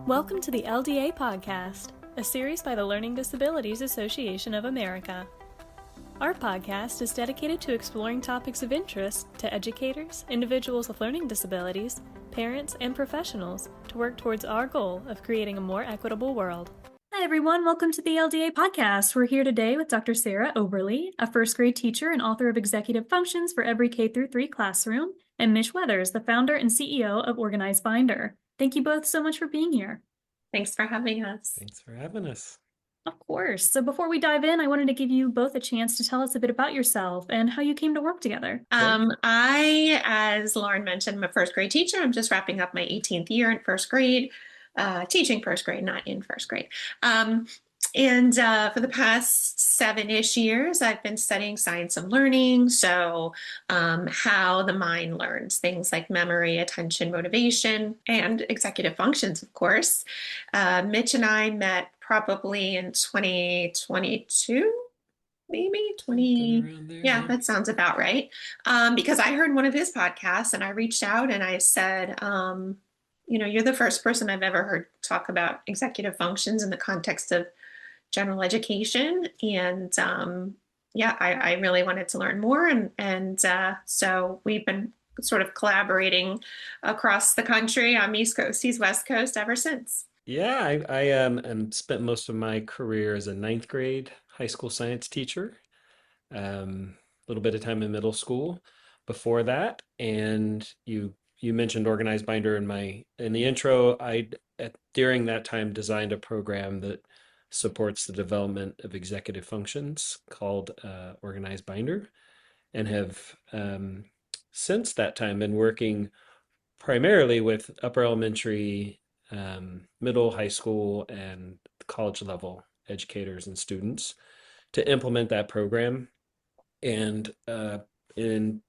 Welcome to the LDA Podcast, a series by the Learning Disabilities Association of America. Our podcast is dedicated to exploring topics of interest to educators, individuals with learning disabilities, parents, and professionals to work towards our goal of creating a more equitable world. Hi, everyone. Welcome to the LDA Podcast. We're here today with Dr. Sarah Oberle, a first grade teacher and author of Executive Functions for Every K-3 Classroom, and Mitch Weathers, the founder and CEO of Organized Binder. Thank you both so much for being here. Thanks for having us. Thanks for having us. Of course. So before we dive in, I wanted to give you both a chance to tell us a bit about yourself and how you came to work together. I, as Lauren mentioned, I'm a first grade teacher. I'm just wrapping up my 18th year in first grade, teaching first grade, not in first grade. And for the past 7-ish years, I've been studying science of learning. So how the mind learns things like memory, attention, motivation, and executive functions, of course. Mitch and I met probably in 2022, maybe 20. Yeah, that sounds about right. Because I heard one of his podcasts and I reached out and I said, you're the first person I've ever heard talk about executive functions in the context of general education. And I really wanted to learn more. And so we've been sort of collaborating across the country. I'm East Coast, he's West Coast ever since. Yeah, I spent most of my career as a 9th grade high school science teacher, a little bit of time in middle school before that. And you mentioned Organized Binder in the intro. During that time designed a program that supports the development of executive functions called Organized Binder, and have since that time been working primarily with upper elementary, middle, high school, and college level educators and students to implement that program. And in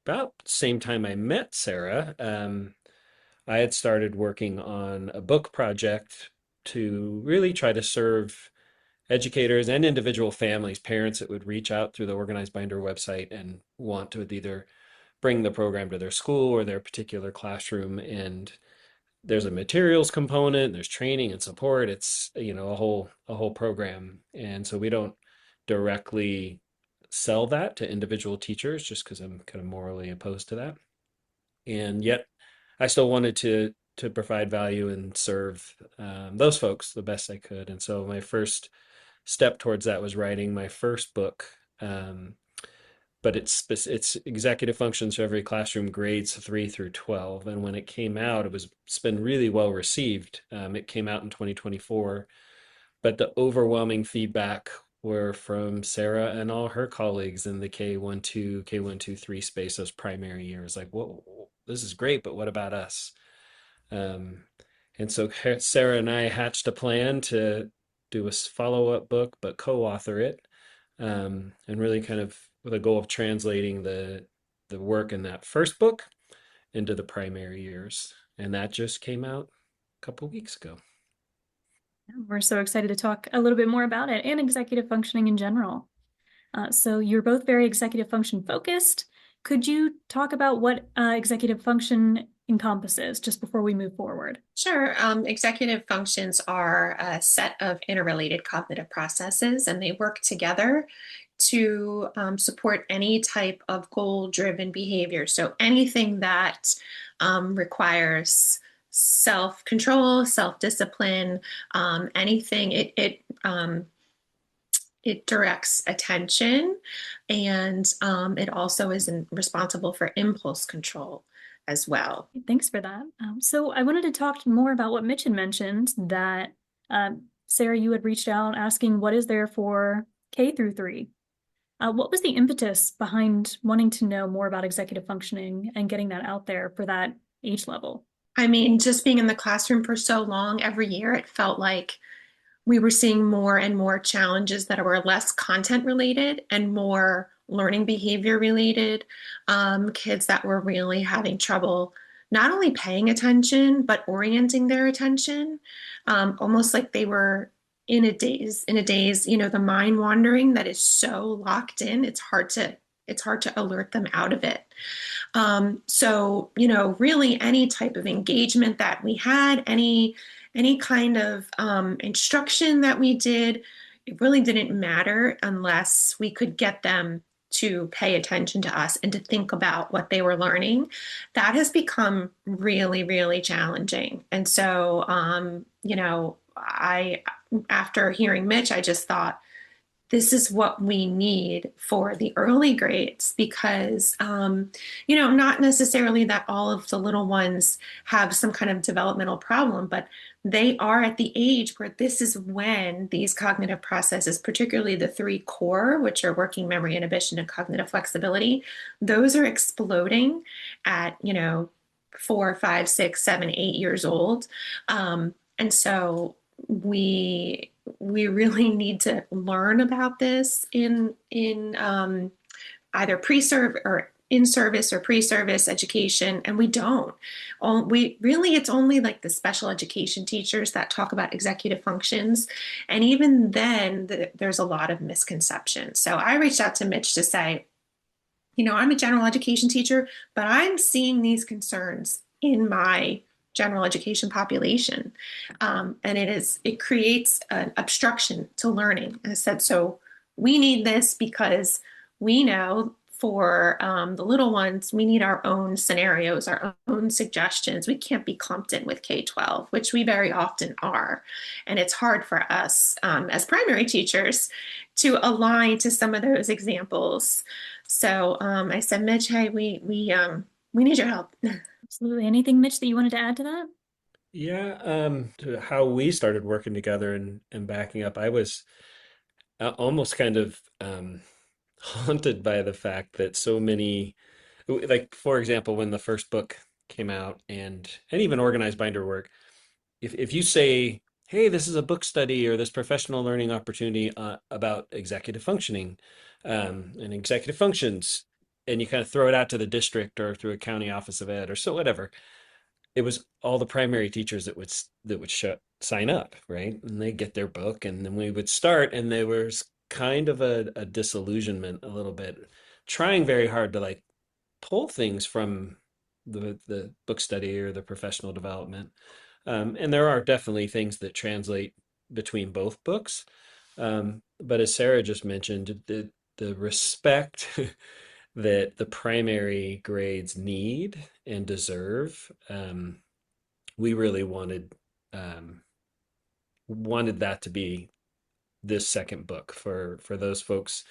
about the same time I met Sarah, I had started working on a book project to really try to serve educators and individual families, parents that would reach out through the Organized Binder website and want to either bring the program to their school or their particular classroom. And there's a materials component, there's training and support. It's, a whole program. And so we don't directly sell that to individual teachers just because I'm kind of morally opposed to that. And yet I still wanted to provide value and serve those folks the best I could. And so my first step towards that was writing my first book, but it's Executive Functions for Every Classroom, grades 3 through 12. And when it came out, it's been really well received. It came out in 2024, but the overwhelming feedback were from Sarah and all her colleagues in the K-1, K-1, 3 space, those primary years. Like, whoa, this is great, but what about us? And so Sarah and I hatched a plan to do a follow-up book, but co-author it, and really kind of with a goal of translating the work in that first book into the primary years. And that just came out a couple of weeks ago. We're so excited to talk a little bit more about it and executive functioning in general. So you're both very executive function focused. Could you talk about what executive function encompasses just before we move forward? Sure. Executive functions are a set of interrelated cognitive processes, and they work together to support any type of goal-driven behavior. So anything that requires self-control, self-discipline, anything, it directs attention, and it also is responsible for impulse control as well. Thanks for that. So I wanted to talk more about what Mitch had mentioned, that Sarah, you had reached out asking what is there for K-3. What was the impetus behind wanting to know more about executive functioning and getting that out there for that age level? I mean, just being in the classroom for so long, every year it felt like we were seeing more and more challenges that were less content related and more learning behavior related, kids that were really having trouble not only paying attention, but orienting their attention, almost like they were in a daze, the mind wandering that is so locked in, it's hard to alert them out of it. So, really any type of engagement that we had, any any kind of instruction that we did, it really didn't matter unless we could get them to pay attention to us and to think about what they were learning. That has become really, really challenging. And so, after hearing Mitch, I just thought, this is what we need for the early grades because, not necessarily that all of the little ones have some kind of developmental problem, but they are at the age where this is when these cognitive processes, particularly the three core, which are working memory, inhibition, and cognitive flexibility, those are exploding at, 4, 5, 6, 7, 8 years old. And so we really need to learn about this in either pre-serve or in-service or pre-service education, and we don't. We really, it's only like the special education teachers that talk about executive functions, and even then, there's a lot of misconception. So I reached out to Mitch to say, I'm a general education teacher, but I'm seeing these concerns in my general education population. And it creates an obstruction to learning. I said, so we need this because we know for the little ones, we need our own scenarios, our own suggestions. We can't be clumped in with K-12, which we very often are. And it's hard for us as primary teachers to align to some of those examples. So I said, Mitch, hey, we need your help. Absolutely. Anything, Mitch, that you wanted to add to that? Yeah, to how we started working together and backing up, I was almost kind of haunted by the fact that so many, like for example, when the first book came out and even organized binder work, if you say, hey, this is a book study or this professional learning opportunity about executive functioning and executive functions, and you kind of throw it out to the district or through a county office of ed or so whatever, it was all the primary teachers that would sign up, right? And they get their book, and then we would start, and there was kind of a disillusionment a little bit, trying very hard to like pull things from the book study or the professional development. And there are definitely things that translate between both books. But as Sarah just mentioned, the respect that the primary grades need and deserve, we really wanted that to be this second book for those folks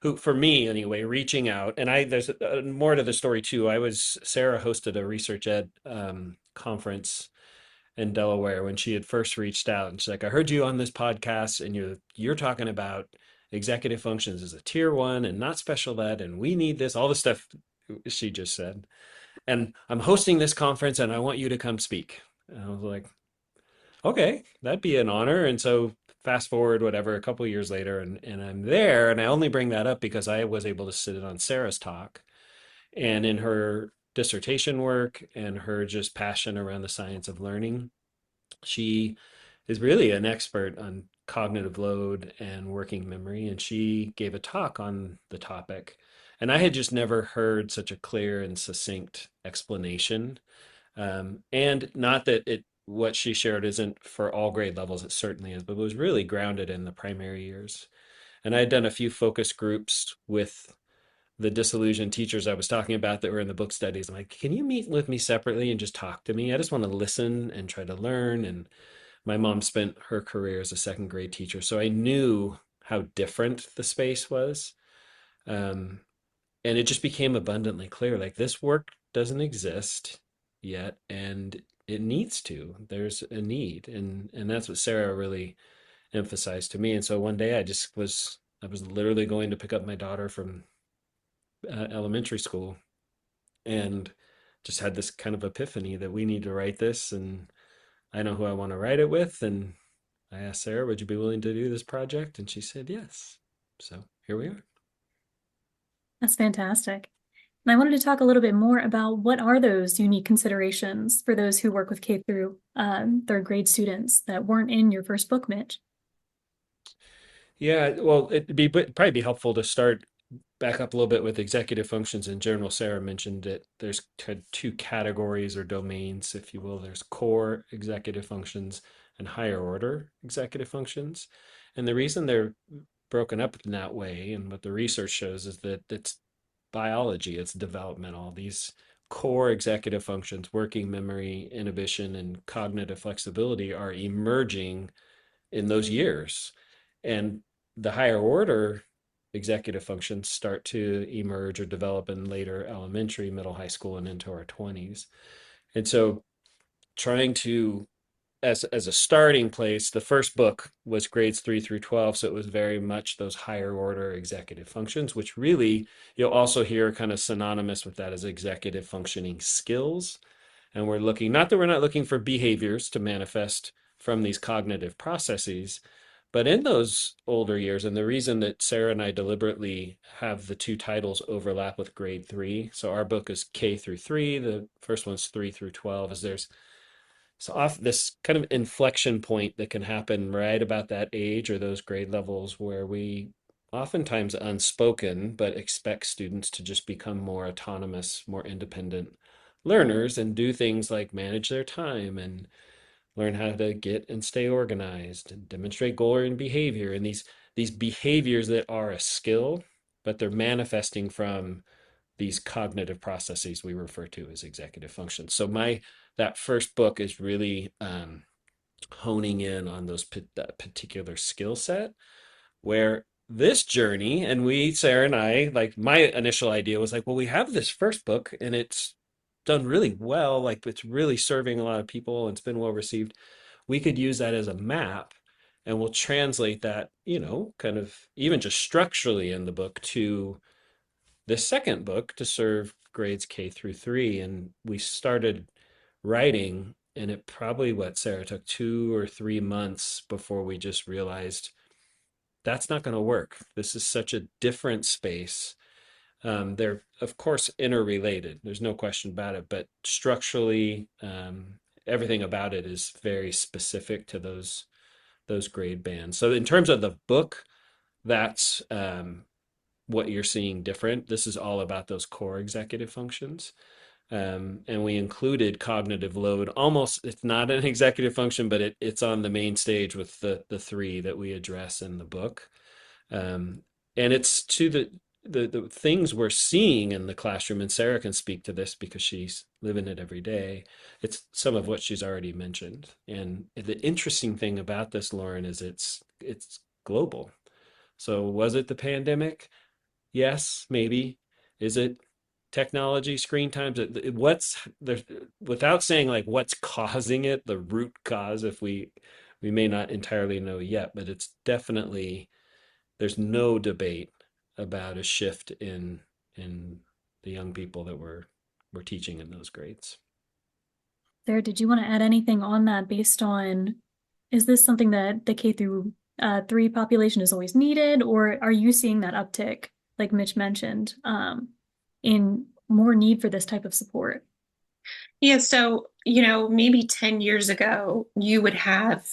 who, for me anyway, reaching out. And there's more to the story too. Sarah hosted a research ed conference in Delaware when she had first reached out, and she's like, I heard you on this podcast and you're talking about executive functions as a tier one and not special ed, and we need this, all the stuff she just said. And I'm hosting this conference and I want you to come speak. And I was like, okay, that'd be an honor. And so fast forward, whatever, a couple of years later, and I'm there. And I only bring that up because I was able to sit in on Sarah's talk. And in her dissertation work and her just passion around the science of learning, she is really an expert on cognitive load and working memory. And she gave a talk on the topic. And I had just never heard such a clear and succinct explanation. And not that what she shared isn't for all grade levels, it certainly is, but it was really grounded in the primary years. And I had done a few focus groups with the disillusioned teachers I was talking about that were in the book studies. I'm like, can you meet with me separately and just talk to me? I just want to listen and try to learn. And my mom spent her career as a second grade teacher, so I knew how different the space was. Um, and it just became abundantly clear, like this work doesn't exist yet, and it needs to. There's a need, and that's what Sarah really emphasized to me. And so one day I was literally going to pick up my daughter from elementary school and just had this kind of epiphany that we need to write this, and I know who I want to write it with. And I asked Sarah, would you be willing to do this project? And she said yes. So here we are. That's fantastic. And I wanted to talk a little bit more about what are those unique considerations for those who work with K through third grade students that weren't in your first book, Mitch. Yeah, well, probably be helpful to start back up a little bit with executive functions in general. Sarah mentioned that there's two categories or domains, if you will. There's core executive functions, and higher order executive functions. And the reason they're broken up in that way, and what the research shows, is that it's biology, it's developmental. These core executive functions, working memory, inhibition, and cognitive flexibility, are emerging in those years. And the higher order executive functions start to emerge or develop in later elementary, middle, high school, and into our 20s. And so trying to, as a starting place, the first book was grades 3 through 12, so it was very much those higher order executive functions, which really you'll also hear kind of synonymous with that as executive functioning skills. And we're looking, not that we're not looking for behaviors to manifest from these cognitive processes, but in those older years, and the reason that Sarah and I deliberately have the two titles overlap with grade 3, so our book is K through 3, the first one's 3 through 12, is there's so off this kind of inflection point that can happen right about that age or those grade levels where we oftentimes unspoken, but expect students to just become more autonomous, more independent learners and do things like manage their time and learn how to get and stay organized and demonstrate goal-oriented behavior. And these behaviors that are a skill, but they're manifesting from these cognitive processes we refer to as executive functions. So that first book is really honing in on that particular skill set, where this journey, and Sarah and I, like my initial idea was like, well, we have this first book and it's done really well, like it's really serving a lot of people and it's been well received. We could use that as a map and we'll translate that, kind of even just structurally in the book to the second book to serve grades K through 3. And we started writing, and it probably, Sarah, took 2 or 3 months before we just realized that's not going to work. This is such a different space. They're, of course, interrelated. There's no question about it. But structurally, everything about it is very specific to those grade bands. So in terms of the book, that's what you're seeing different. This is all about those core executive functions. And we included cognitive load. Almost, it's not an executive function, but it's on the main stage with the 3 that we address in the book. And it's to the things we're seeing in the classroom, and Sarah can speak to this because she's living it every day. It's some of what she's already mentioned. And the interesting thing about this, Lauren, is it's global. So was it the pandemic? Yes, maybe. Is it technology, screen times? What's there, without saying like what's causing it, the root cause, if we may not entirely know yet, but it's definitely, there's no debate about a shift in the young people that we're teaching in those grades. Sarah, did you want to add anything on that based on, is this something that the K through 3 population is always needed, or are you seeing that uptick, like Mitch mentioned, in more need for this type of support? Yeah, so, maybe 10 years ago, you would have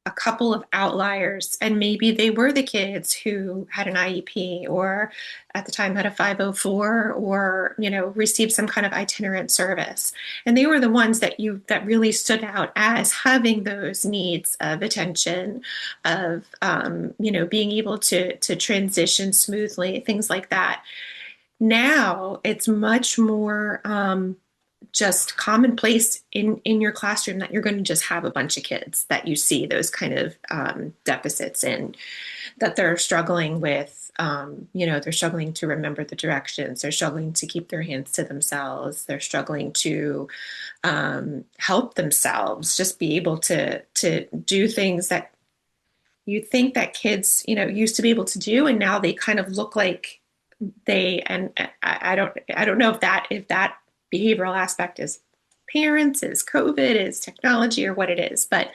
a couple of outliers, and maybe they were the kids who had an IEP or at the time had a 504 or, received some kind of itinerant service. And they were the ones that really stood out as having those needs of attention, of, being able to transition smoothly, things like that. Now it's much more just commonplace in your classroom that you're going to just have a bunch of kids that you see those kind of deficits in, that they're struggling with, they're struggling to remember the directions. They're struggling to keep their hands to themselves. They're struggling to help themselves, just be able to do things that you think that kids, used to be able to do. And now they kind of look like and I don't know if that behavioral aspect is parents, is COVID, is technology, or what it is. But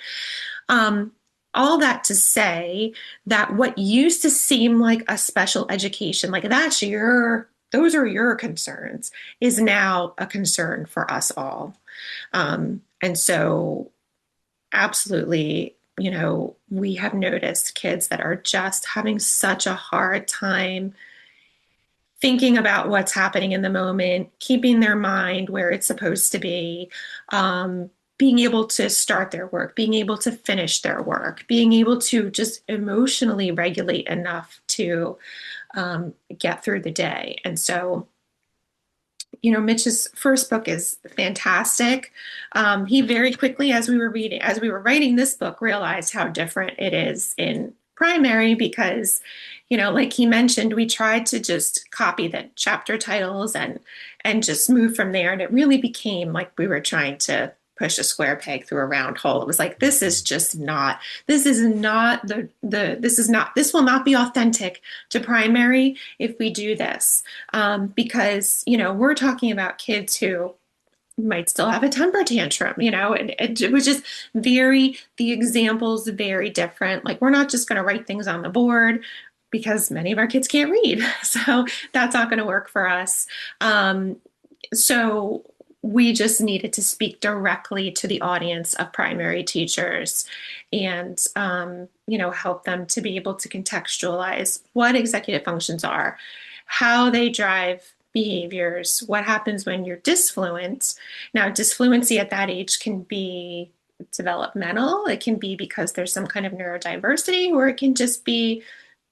all that to say that what used to seem like a special education, like those are your concerns, is now a concern for us all. And so absolutely, we have noticed kids that are just having such a hard time thinking about what's happening in the moment, keeping their mind where it's supposed to be, being able to start their work, being able to finish their work, being able to just emotionally regulate enough to get through the day. And so, Mitch's first book is fantastic. He very quickly, as we were writing this book, realized how different it is in primary because, like he mentioned, we tried to just copy the chapter titles and just move from there. And it really became like we were trying to push a square peg through a round hole. It was like, this will not be authentic to primary if we do this. Because, we're talking about kids who might still have a temper tantrum, and it was just the examples very different. Like, we're not just going to write things on the board because many of our kids can't read. So that's not going to work for us. So we just needed to speak directly to the audience of primary teachers and, help them to be able to contextualize what executive functions are, how they drive behaviors, what happens when you're disfluent. Now, disfluency at that age can be developmental. It can be because there's some kind of neurodiversity, or it can just be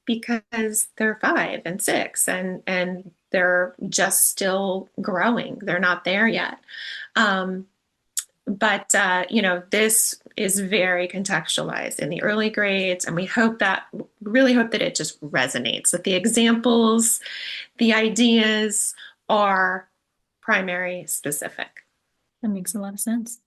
because they're 5 and 6 and they're just still growing. They're not there yet. But this is very contextualized in the early grades, and we really hope that it just resonates, that the examples, the ideas are primary specific. That makes a lot of sense.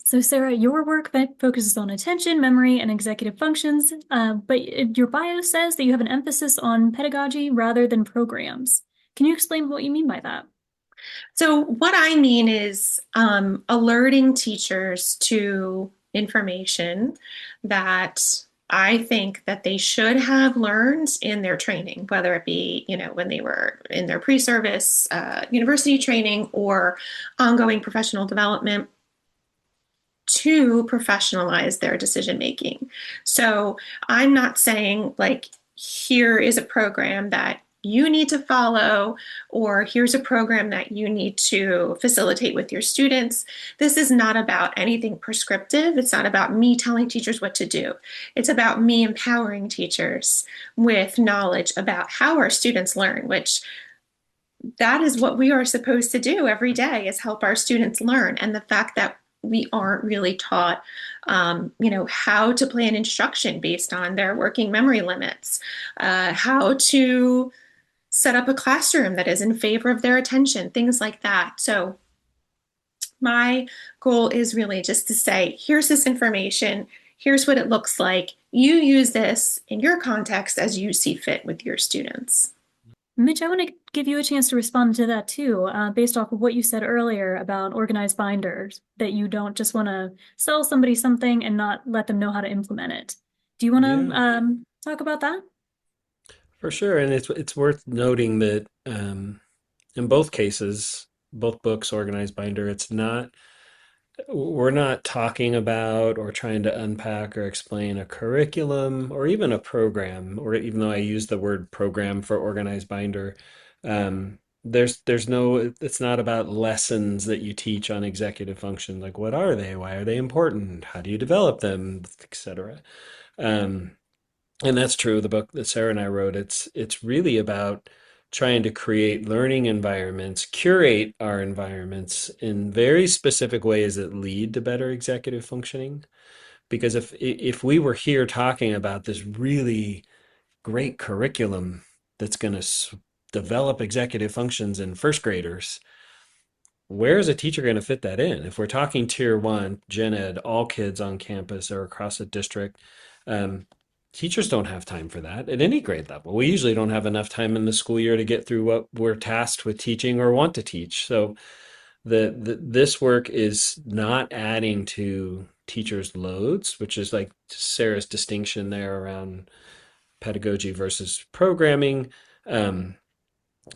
So Sarah, your work focuses on attention, memory, and executive functions, but your bio says that you have an emphasis on pedagogy rather than programs. Can you explain what you mean by that? So what I mean is alerting teachers to information that I think that they should have learned in their training, whether it be, when they were in their pre-service university training or ongoing professional development, to professionalize their decision making. So I'm not saying like, here is a program that you need to follow, or here's a program that you need to facilitate with your students. This is not about anything prescriptive. It's not about me telling teachers what to do. It's about me empowering teachers with knowledge about how our students learn, which that is what we are supposed to do every day, is help our students learn. And the fact that we aren't really taught, how to plan instruction based on their working memory limits, how to set up a classroom that is in favor of their attention, things like that. So my goal is really just to say, here's this information, here's what it looks like. You use this in your context as you see fit with your students. Mitch, I want to give you a chance to respond to that too, based off of what you said earlier about organized binders, that you don't just want to sell somebody something and not let them know how to implement it. Do you want to talk about that? For sure. And it's worth noting that in both cases, both books, Organized Binder, we're not talking about or trying to unpack or explain a curriculum or even a program, or even though I use the word program for Organized Binder, it's not about lessons that you teach on executive function. Like, what are they? Why are they important? How do you develop them, etc. And that's true of the book that Sarah and I wrote. It's really about trying to create learning environments, curate our environments in very specific ways that lead to better executive functioning. Because if we were here talking about this really great curriculum that's going to develop executive functions in first graders, where is a teacher going to fit that in? If we're talking tier 1, gen ed, all kids on campus or across a district, teachers don't have time for that at any grade level. We usually don't have enough time in the school year to get through what we're tasked with teaching or want to teach. So this work is not adding to teachers' loads, which is like Sarah's distinction there around pedagogy versus programming,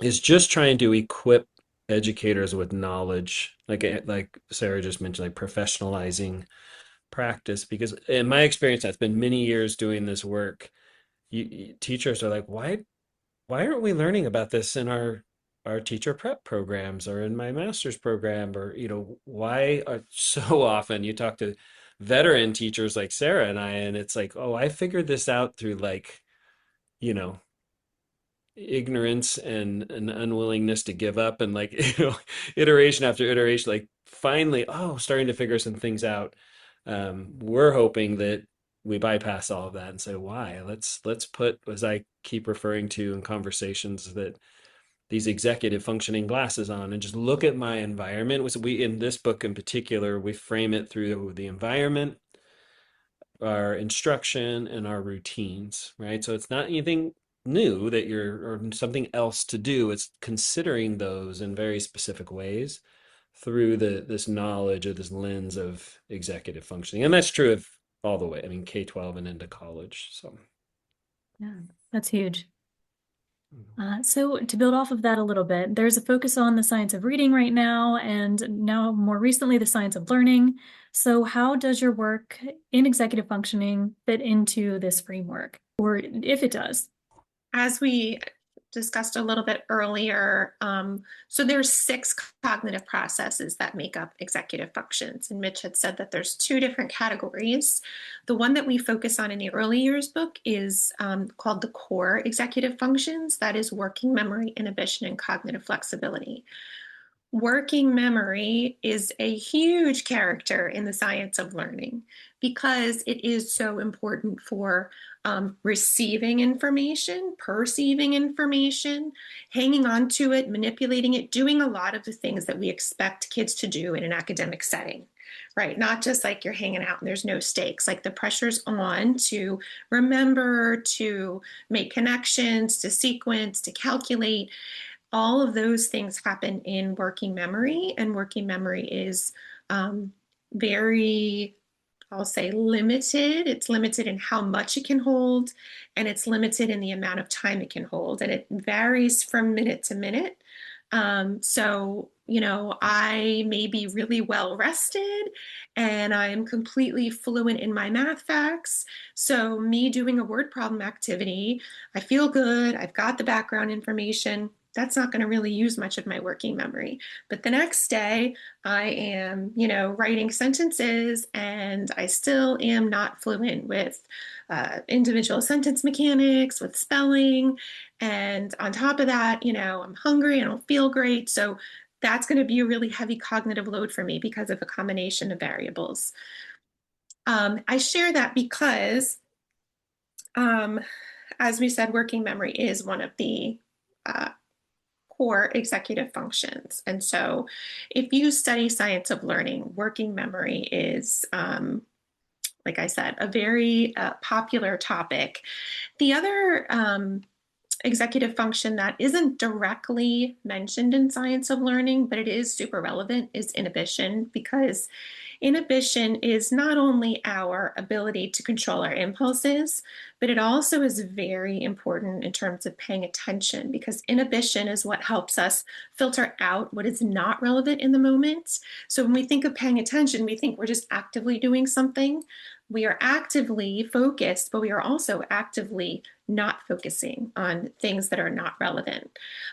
is just trying to equip educators with knowledge, like Sarah just mentioned, like professionalizing practice. Because in my experience, that's been many years doing this work. Teachers are like, why aren't we learning about this in our our teacher prep programs or in my master's program, or, why are so often you talk to veteran teachers like Sarah and I, and it's like, oh, I figured this out through like, you know, ignorance and an unwillingness to give up and like, iteration after iteration, like finally, oh, starting to figure some things out. We're hoping that we bypass all of that and say, why? Let's put, as I keep referring to in conversations, that these executive functioning glasses on and just look at my environment. We, in this book in particular, we frame it through the environment, our instruction, and our routines, right? So it's not anything new that or something else to do. It's considering those in very specific ways through this knowledge or this lens of executive functioning. And that's true of all the way, I mean, K-12 and into college. So Yeah, that's huge. So to build off of that a little bit, there's a focus on the science of reading right now, and now more recently, the science of learning. So how does your work in executive functioning fit into this framework, or if it does? As we discussed a little bit earlier, so there's 6 cognitive processes that make up executive functions. And Mitch had said that there's 2 different categories. The one that we focus on in the early years book is called the core executive functions. That is working memory, inhibition, and cognitive flexibility. Working memory is a huge character in the science of learning because it is so important for receiving information, perceiving information, hanging on to it, manipulating it, doing a lot of the things that we expect kids to do in an academic setting, right? Not just like you're hanging out and there's no stakes, like the pressure's on to remember, to make connections, to sequence, to calculate. All of those things happen in working memory, and working memory is very, I'll say, limited. It's limited in how much it can hold, and it's limited in the amount of time it can hold, and it varies from minute to minute. So, I may be really well rested and I am completely fluent in my math facts. So me doing a word problem activity, I feel good. I've got the background information. That's not going to really use much of my working memory. But the next day, I am, writing sentences and I still am not fluent with individual sentence mechanics, with spelling. And on top of that, I'm hungry, I don't feel great. So that's going to be a really heavy cognitive load for me because of a combination of variables. I share that because, as we said, working memory is one of the core executive functions. And so if you study science of learning, working memory is, like I said, a very popular topic. The other executive function that isn't directly mentioned in science of learning, but it is super relevant, is inhibition, because inhibition is not only our ability to control our impulses, but it also is very important in terms of paying attention, because inhibition is what helps us filter out what is not relevant in the moment. So when we think of paying attention, we think we're just actively doing something. We are actively focused, but we are also actively not focusing on things that are not relevant.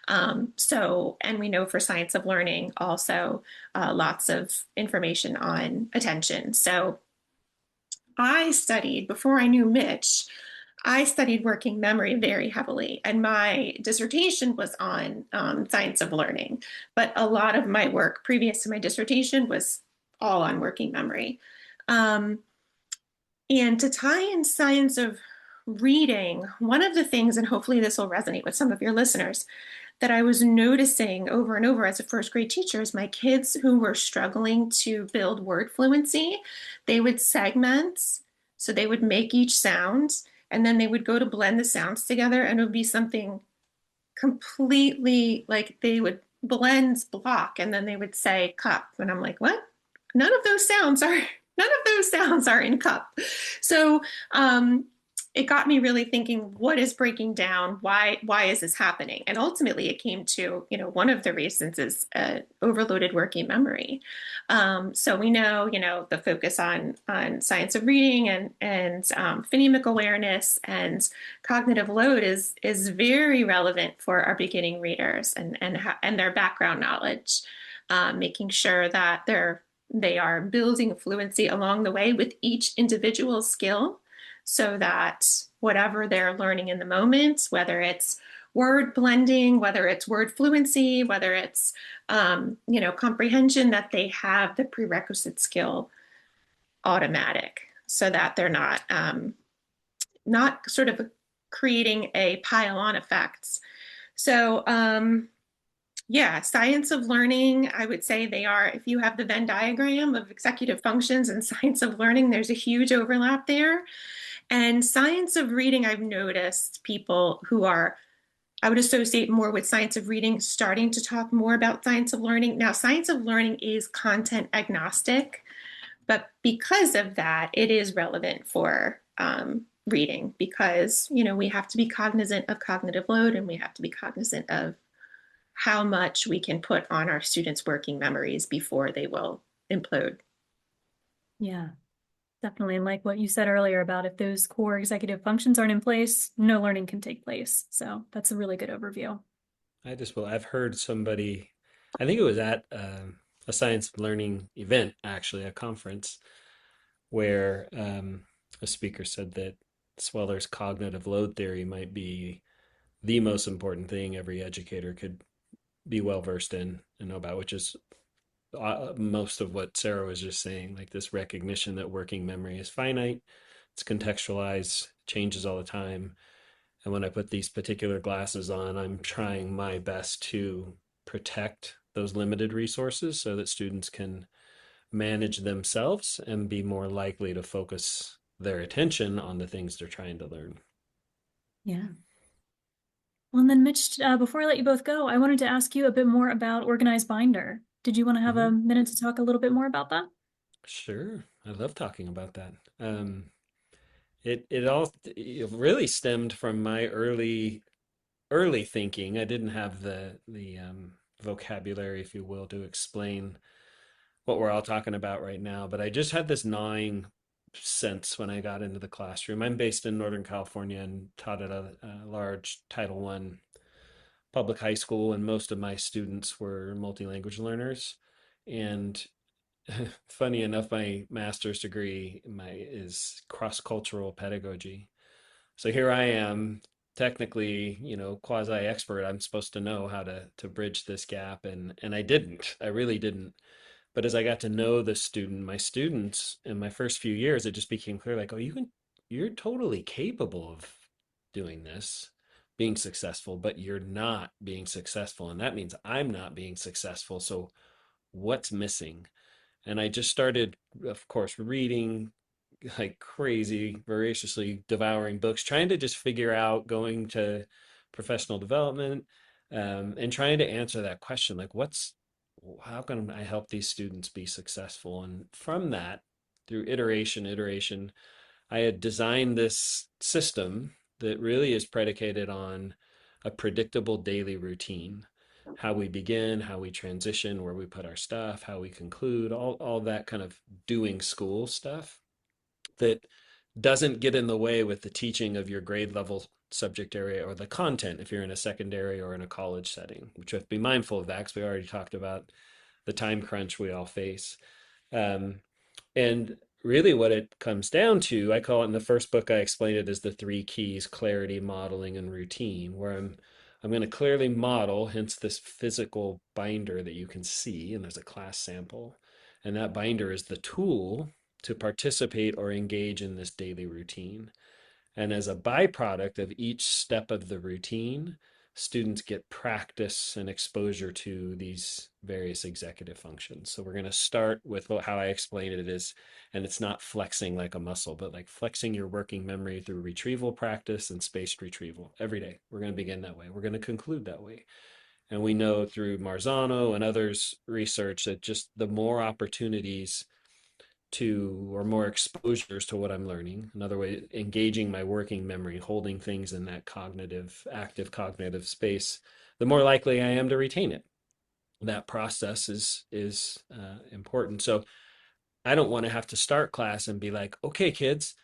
And we know for science of learning also lots of information on attention. So I studied, before I knew Mitch, I studied working memory very heavily, and my dissertation was on science of learning. But a lot of my work previous to my dissertation was all on working memory. And to tie in science of reading, one of the things, and hopefully this will resonate with some of your listeners, that I was noticing over and over as a first grade teacher is my kids who were struggling to build word fluency, they would segment. So they would make each sound and then they would go to blend the sounds together, and it would be something completely like they would blend block and then they would say cup. And I'm like, what? None of those sounds are in cup. So it got me really thinking, what is breaking down? Why is this happening? And ultimately it came to, one of the reasons is overloaded working memory. So we know, the focus on science of reading and phonemic awareness and cognitive load is very relevant for our beginning readers and their background knowledge, making sure that they are building fluency along the way with each individual skill, so that whatever they're learning in the moment, whether it's word blending, whether it's word fluency, whether it's comprehension, that they have the prerequisite skill automatic, so that they're not sort of creating a pile-on effects. So yeah, science of learning, I would say they are, if you have the Venn diagram of executive functions and science of learning, there's a huge overlap there. And science of reading, I've noticed people who I would associate more with science of reading starting to talk more about science of learning. Now, science of learning is content agnostic, but because of that, it is relevant for reading, because, we have to be cognizant of cognitive load, and we have to be cognizant of how much we can put on our students' working memories before they will implode. Yeah. Definitely. And like what you said earlier about if those core executive functions aren't in place, no learning can take place. So that's a really good overview. I've heard somebody, I think it was at a science of learning event, actually, a conference, where a speaker said that Sweller's cognitive load theory might be the most important thing every educator could be well versed in and know about, which is most of what Sarah was just saying, like this recognition that working memory is finite, it's contextualized, changes all the time. And when I put these particular glasses on, I'm trying my best to protect those limited resources so that students can manage themselves and be more likely to focus their attention on the things they're trying to learn. Yeah. Well, and then Mitch, before I let you both go, I wanted to ask you a bit more about Organized Binder. Did you want to have a minute to talk a little bit more about that? Sure. I love talking about that. It really stemmed from my early thinking. I didn't have the vocabulary, if you will, to explain what we're all talking about right now. But I just had this gnawing sense when I got into the classroom. I'm based in Northern California and taught at a large Title I public high school, and most of my students were multi-language learners. And funny enough, my master's degree is cross-cultural pedagogy. So here I am, technically, quasi expert. I'm supposed to know how to bridge this gap, and I didn't. I really didn't. But as I got to know my students in my first few years, it just became clear, like, oh, you're totally capable of doing this, being successful, but you're not being successful, and that means I'm not being successful. So what's missing? And I just started, of course, reading like crazy, voraciously devouring books, trying to just figure out, going to professional development, and trying to answer that question, like, how can I help these students be successful? And from that, through iteration, I had designed this system that really is predicated on a predictable daily routine. How we begin, how we transition, where we put our stuff, how we conclude, all that kind of doing school stuff that doesn't get in the way with the teaching of your grade level subject area or the content if you're in a secondary or in a college setting, which we have to be mindful of that because we already talked about the time crunch we all face. Um, and really what it comes down to, I call it, in the first book, I explained it as the three keys: clarity, modeling, and routine, where I'm going to clearly model, hence this physical binder that you can see, and there's a class sample. And that binder is the tool to participate or engage in this daily routine. And as a byproduct of each step of the routine, students get practice and exposure to these various executive functions. So we're going to start with how I explained it is, and it's not flexing like a muscle, but like flexing your working memory through retrieval practice and spaced retrieval every day. We're going to begin that way. We're going to conclude that way. And we know through Marzano and others' research that just the more opportunities to, or more exposures to what I'm learning. Another way, engaging my working memory, holding things in that cognitive, active cognitive space, the more likely I am to retain it. That process is important. So I don't want to have to start class and be like, okay, kids,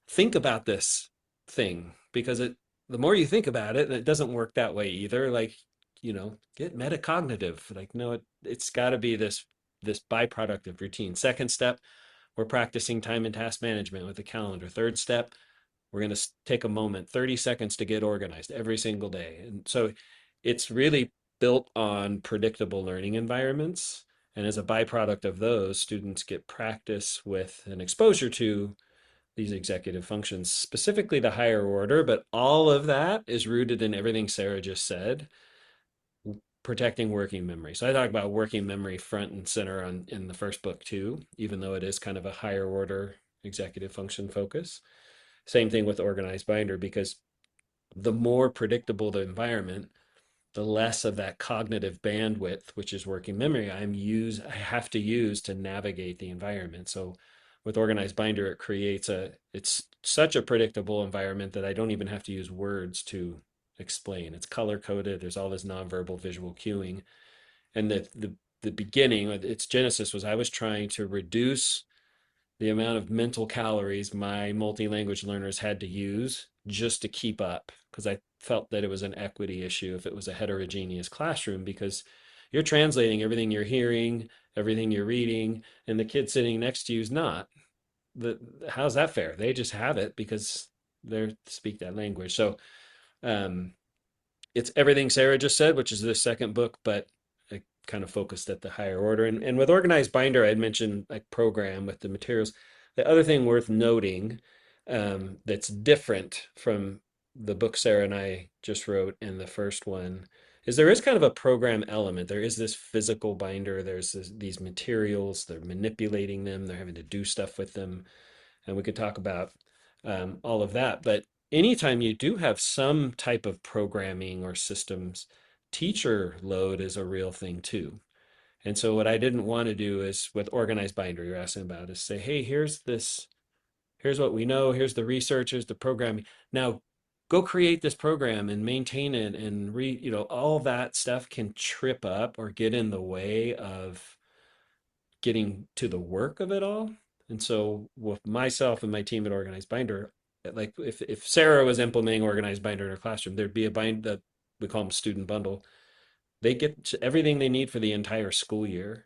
think about this thing, because the more you think about it, and it doesn't work that way either. Like, get metacognitive. Like, no, it's got to be this byproduct of routine. Second step, we're practicing time and task management with the calendar. Third step, we're going to take a moment, 30 seconds to get organized every single day. And so it's really built on predictable learning environments. And as a byproduct of those, students get practice with and exposure to these executive functions, specifically the higher order. But all of that is rooted in everything Sarah just said, protecting working memory. So I talk about working memory front and center in the first book too, even though it is kind of a higher order executive function focus. Same thing with organized binder, because the more predictable the environment, the less of that cognitive bandwidth, which is working memory, I have to use to navigate the environment. So with organized binder, it's such a predictable environment that I don't even have to use words to explain. It's color coded. There's all this nonverbal visual cueing. And the beginning, its genesis was I was trying to reduce the amount of mental calories my multi-language learners had to use just to keep up, because I felt that it was an equity issue if it was a heterogeneous classroom, because you're translating everything you're hearing, everything you're reading, and the kid sitting next to you is not. How's that fair? They just have it because they speak that language. So um, it's everything Sarah just said, which is the second book, but I kind of focused at the higher order. And with organized binder, I'd mentioned like program with the materials. The other thing worth noting, that's different from the book Sarah and I just wrote and the first one, is there is kind of a program element. There is this physical binder. There's these materials. They're manipulating them. They're having to do stuff with them. And we could talk about all of that. But anytime you do have some type of programming or systems, teacher load is a real thing too. And so what I didn't want to do is, with organized binder you're asking about, is say, hey, here's what we know, here's the research, here's the programming. Now go create this program and maintain it, and all that stuff can trip up or get in the way of getting to the work of it all. And so with myself and my team at Organized Binder, like if Sarah was implementing Organized Binder in her classroom, there'd be a bind that we call them student bundle. They get everything they need for the entire school year.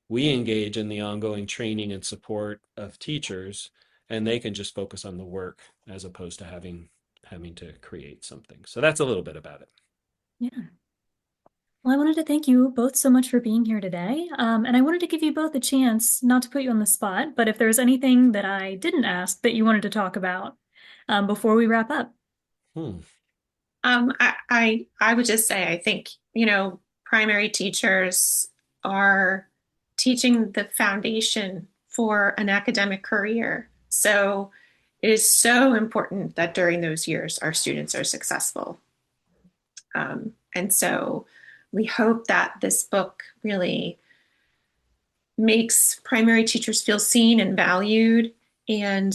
We engage in the ongoing training and support of teachers, and they can just focus on the work as opposed to having to create something. So that's a little bit about it. Yeah. Well, I wanted to thank you both so much for being here today. And I wanted to give you both a chance, not to put you on the spot, but if there's anything that I didn't ask that you wanted to talk about before we wrap up. I would just say, I think, primary teachers are teaching the foundation for an academic career. So it is so important that during those years, our students are successful. And so we hope that this book really makes primary teachers feel seen and valued, and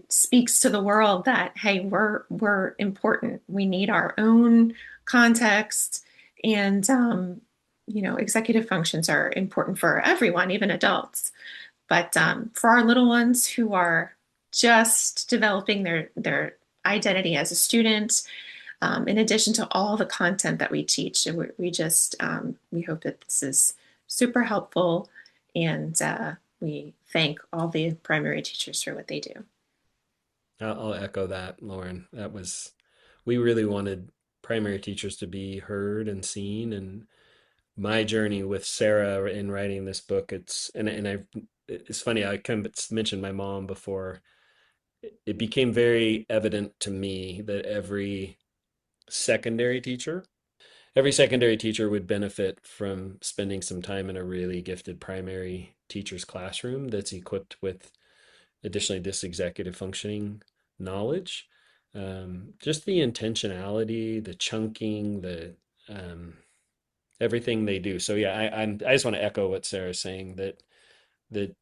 speaks to the world that, hey, we're important. We need our own context, and executive functions are important for everyone, even adults. But for our little ones who are just developing their identity as a student, in addition to all the content that we teach, we hope that this is super helpful, and we thank all the primary teachers for what they do. I'll echo that, Lauren. We really wanted primary teachers to be heard and seen. And my journey with Sarah in writing this book, it's funny, I kind of mentioned my mom before. It became very evident to me that secondary teacher every secondary teacher would benefit from spending some time in a really gifted primary teacher's classroom that's equipped with additionally this executive functioning knowledge. Just the intentionality, the chunking, the everything they do. So yeah, I just want to echo what Sarah's saying, that that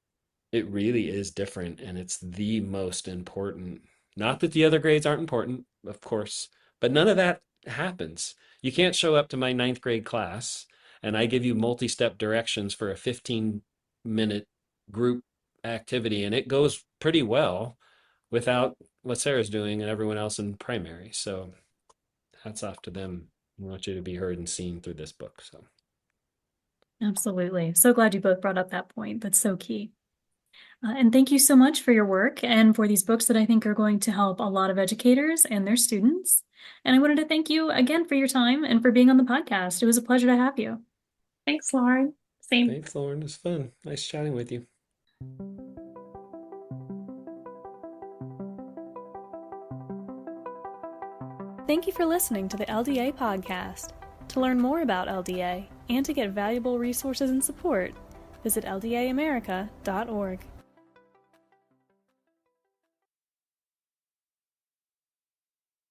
it really is different and it's the most important. Not that the other grades aren't important, of course, but none of that happens. You can't show up to my ninth grade class and I give you multi-step directions for a 15-minute group activity and it goes pretty well without what Sarah's doing and everyone else in primary. So hats off to them. I want you to be heard and seen through this book. So Absolutely. So glad you both brought up that point. That's so key. And thank you so much for your work and for these books that I think are going to help a lot of educators and their students. And I wanted to thank you again for your time and for being on the podcast. It was a pleasure to have you. Thanks, Lauren. Same. thanks, Lauren. It was fun. Nice chatting with you. Thank you for listening to the LDA podcast. To learn more about LDA and to get valuable resources and support, visit ldaamerica.org.